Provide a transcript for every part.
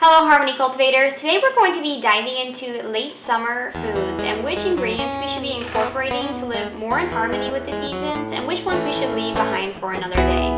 Hello Harmony Cultivators. Today we're going to be diving into late summer foods and which ingredients we should be incorporating to live more in harmony with the seasons and which ones we should leave behind for another day.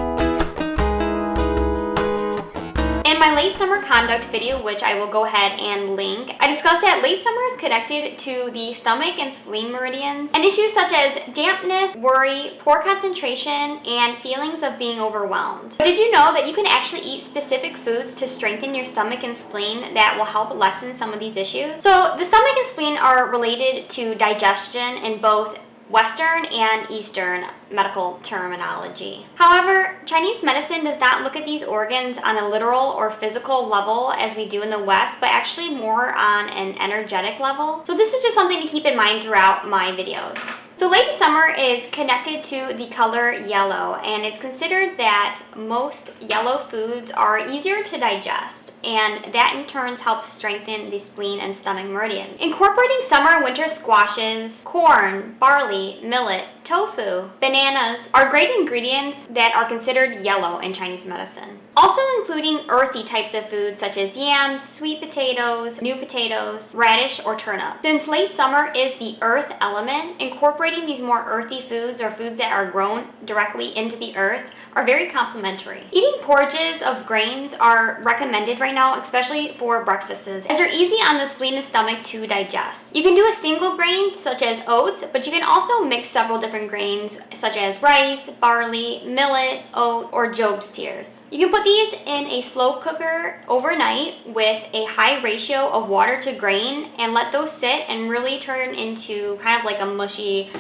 In my late summer conduct video, which I will go ahead and link, I discussed that late summer is connected to the stomach and spleen meridians and issues such as dampness, worry, poor concentration, and feelings of being overwhelmed. But did you know that you can actually eat specific foods to strengthen your stomach and spleen that will help lessen some of these issues? So the stomach and spleen are related to digestion in both Western and Eastern medical terminology. However, Chinese medicine does not look at these organs on a literal or physical level as we do in the West, but actually more on an energetic level. So this is just something to keep in mind throughout my videos. So late summer is connected to the color yellow, and it's considered that most yellow foods are easier to digest, and that in turn helps strengthen the spleen and stomach meridian. Incorporating summer and winter squashes, corn, barley, millet, tofu, bananas are great ingredients that are considered yellow in Chinese medicine. Also including earthy types of foods such as yams, sweet potatoes, new potatoes, radish, or turnip. Since late summer is the earth element, incorporating these more earthy foods or foods that are grown directly into the earth are very complementary. Eating porridges of grains are recommended right now, especially for breakfasts, as they're easy on the spleen and stomach to digest. You can do a single grain such as oats, but you can also mix several different grains such as rice, barley, millet, oat, or Job's tears. You can put these in a slow cooker overnight with a high ratio of water to grain and let those sit and really turn into kind of like a mushy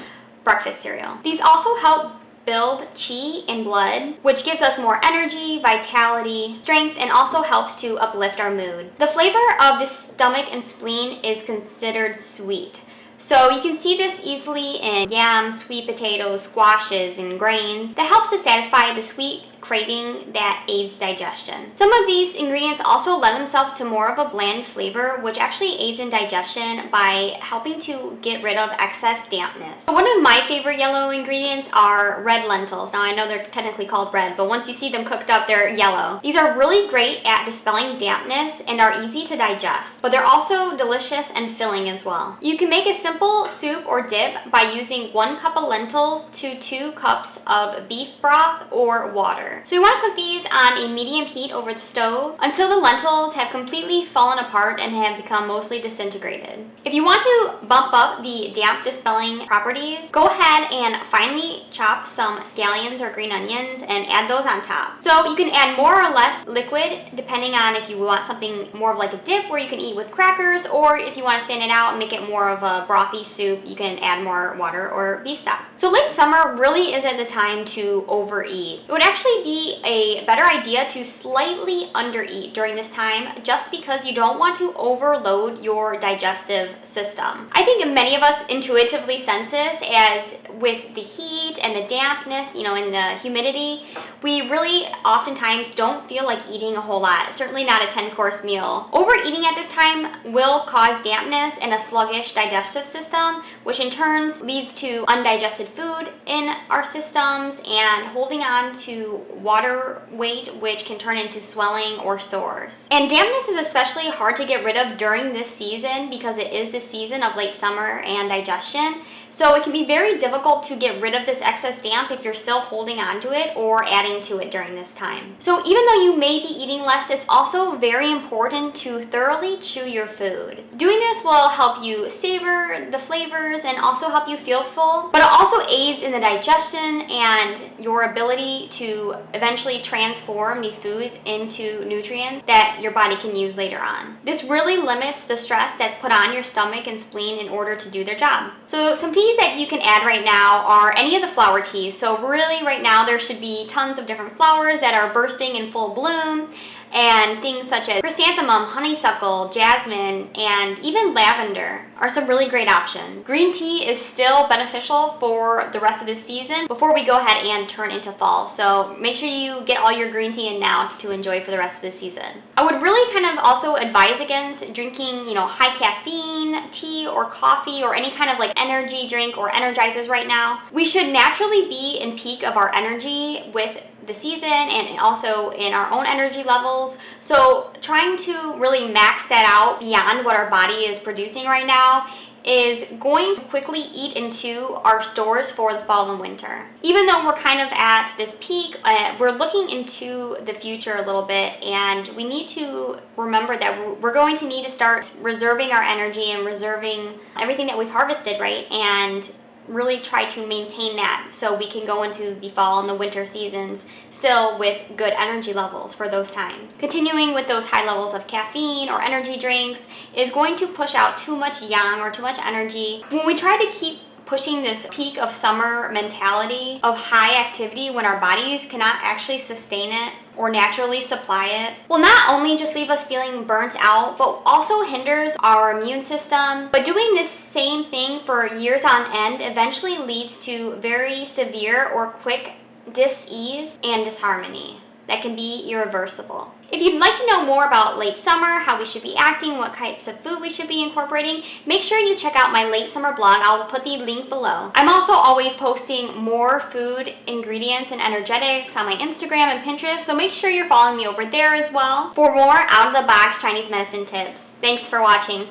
breakfast cereal. These also help build qi in blood, which gives us more energy, vitality, strength, and also helps to uplift our mood. The flavor of the stomach and spleen is considered sweet. So you can see this easily in yams, sweet potatoes, squashes, and grains. That helps to satisfy the sweet craving that aids digestion. Some of these ingredients also lend themselves to more of a bland flavor, which actually aids in digestion by helping to get rid of excess dampness. So one of my favorite yellow ingredients are red lentils. Now I know they're technically called red, but once you see them cooked up, they're yellow. These are really great at dispelling dampness and are easy to digest, but they're also delicious and filling as well. You can make a simple soup or dip by using 1 cup of lentils to 2 cups of beef broth or water. So you want to cook these on a medium heat over the stove until the lentils have completely fallen apart and have become mostly disintegrated. If you want to bump up the damp dispelling properties, go ahead and finely chop some scallions or green onions and add those on top. So you can add more or less liquid depending on if you want something more of like a dip where you can eat with crackers, or if you want to thin it out and make it more of a brothy soup, you can add more water or beef stock. So late summer really isn't the time to overeat. It would actually be a better idea to slightly undereat during this time, just because you don't want to overload your digestive system. I think many of us intuitively sense this, as with the heat and the dampness, and the humidity, we really oftentimes don't feel like eating a whole lot, certainly not a 10-course meal. Overeating at this time will cause dampness and a sluggish digestive system, which in turn leads to undigested food in our systems and holding on to water weight, which can turn into swelling or sores. And dampness is especially hard to get rid of during this season because it is the season of late summer and digestion. So it can be very difficult to get rid of this excess damp if you're still holding on to it or adding to it during this time. So even though you may be eating less, it's also very important to thoroughly chew your food. Doing this will help you savor the flavors and also help you feel full, but it also aids in the digestion and your ability to eventually transform these foods into nutrients that your body can use later on. This really limits the stress that's put on your stomach and spleen in order to do their job. So some teas that you can add right now are any of the flower teas. So really right now there should be tons of different flowers that are bursting in full bloom, and things such as chrysanthemum, honeysuckle, jasmine, and even lavender are some really great options. Green tea is still beneficial for the rest of the season before we go ahead and turn into fall. So make sure you get all your green tea in now to enjoy for the rest of the season. I would really kind of also advise against drinking, high caffeine tea or coffee or any kind of like energy drink or energizers right now. We should naturally be in peak of our energy with the season and also in our own energy levels. So trying to really max that out beyond what our body is producing right now is going to quickly eat into our stores for the fall and winter. Even though we're kind of at this peak, we're looking into the future a little bit, and we need to remember that we're going to need to start reserving our energy and reserving everything that we've harvested, right? And really try to maintain that so we can go into the fall and the winter seasons still with good energy levels for those times. Continuing with those high levels of caffeine or energy drinks is going to push out too much yang or too much energy. When we try to keep pushing this peak of summer mentality of high activity when our bodies cannot actually sustain it or naturally supply it, will not only just leave us feeling burnt out, but also hinders our immune system. But doing this same thing for years on end eventually leads to very severe or quick dis-ease and disharmony that can be irreversible. If you'd like to know more about late summer, how we should be acting, what types of food we should be incorporating, make sure you check out my late summer blog. I'll put the link below. I'm also always posting more food, ingredients, and energetics on my Instagram and Pinterest, so make sure you're following me over there as well for more out-of-the-box Chinese medicine tips. Thanks for watching.